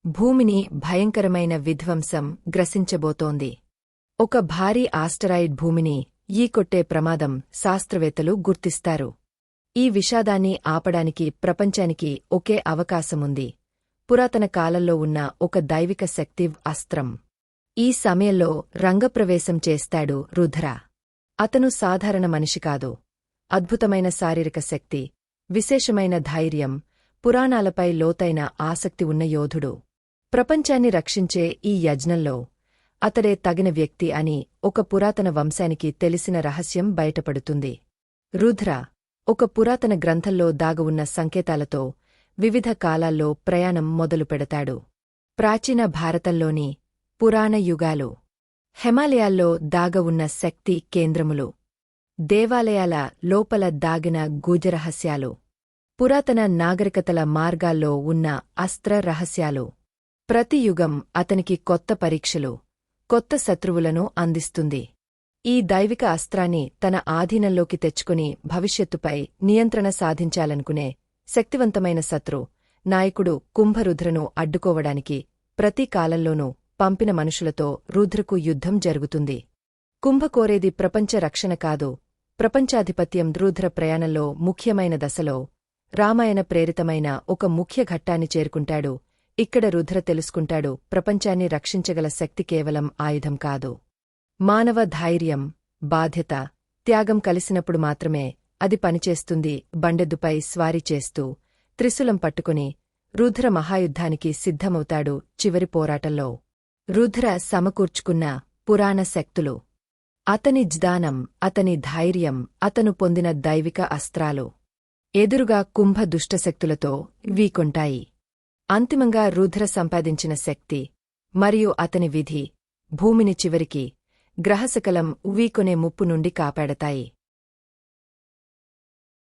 భూమిని భయంకరమైన విధ్వంసం గ్రసించబోతోంది. ఒక భారీ ఆస్టరాయిడ్ భూమిని ఈకొట్టే ప్రమాదం శాస్త్రవేత్తలు గుర్తిస్తారు. ఈ విషాదాన్ని ఆపడానికి ప్రపంచానికి ఒకే అవకాశముంది: పురాతన కాలంలో ఉన్న ఒక దైవిక శక్తి అస్త్రం. ఈ సమయంలో రంగప్రవేశం చేస్తాడు రుద్ర. అతను సాధారణ మనిషి కాదు. అద్భుతమైన శారీరక శక్తి, విశేషమైన ధైర్యం, పురాణాలపై లోతైన ఆసక్తి ఉన్న యోధుడు. ప్రపంచాన్ని రక్షించే ఈ యజ్ఞంలో అతడే తగిన వ్యక్తి అని ఒక పురాతన వంశానికి తెలిసిన రహస్యం బయటపడుతుంది. రుద్ర ఒక పురాతన గ్రంథంలో దాగవున్న సంకేతాలతో వివిధ కాలాల్లో ప్రయాణం మొదలుపెడతాడు. ప్రాచీన భారతంలోని పురాణ యుగాలు, హిమాలయాల్లో దాగవున్న శక్తి కేంద్రములు, దేవాలయాల లోపల దాగిన గూజరహస్యాలు, పురాతన నాగరికతల మార్గాల్లో ఉన్న అస్త్ర రహస్యాలు. ప్రతి యుగం అతనికి కొత్త పరీక్షలు, కొత్త శత్రువులను అందిస్తుంది. ఈ దైవిక అస్త్రాన్ని తన ఆధీనంలోకి తెచ్చుకుని భవిష్యత్తుపై నియంత్రణ సాధించాలనుకునే శక్తివంతమైన శత్రు నాయకుడు కుంభరుద్రను అడ్డుకోవడానికి ప్రతి కాలంలోనూ పంపిన మనుషులతో రుద్రకు యుద్ధం జరుగుతుంది. కుంభ కోరేది ప్రపంచ రక్షణ కాదు, ప్రపంచాధిపత్యం. రుద్ర ప్రయాణంలో ముఖ్యమైన దశలో రామాయణ ప్రేరితమైన ఒక ముఖ్య ఘట్టాన్ని చేరుకుంటాడు. ఇక్కడ రుద్ర తెలుసుకుంటాడు: ప్రపంచాన్ని రక్షించగల శక్తి కేవలం ఆయుధం కాదు. మానవ ధైర్యం, బాధ్యత, త్యాగం కలిసినప్పుడు మాత్రమే అది పనిచేస్తుంది. బండెద్దుపై స్వారీ చేస్తూ త్రిశూలం పట్టుకుని రుద్ర మహాయుద్ధానికి సిద్ధమవుతాడు. చివరి పోరాటంలో రుద్ర సమకూర్చుకున్న పురాణ శక్తులు, అతని జ్ఞానం, అతని ధైర్యం, అతను పొందిన దైవిక అస్త్రాలు ఎదురుగా కుంభ దుష్టశక్తులతో వీకొంటాయి. అంతిమంగా రుద్ర సంపాదించిన శక్తి మరియు అతని విధి భూమిని చివరికి గ్రహశకలం వీకొనే ముప్పు నుండి కాపాడతాయి.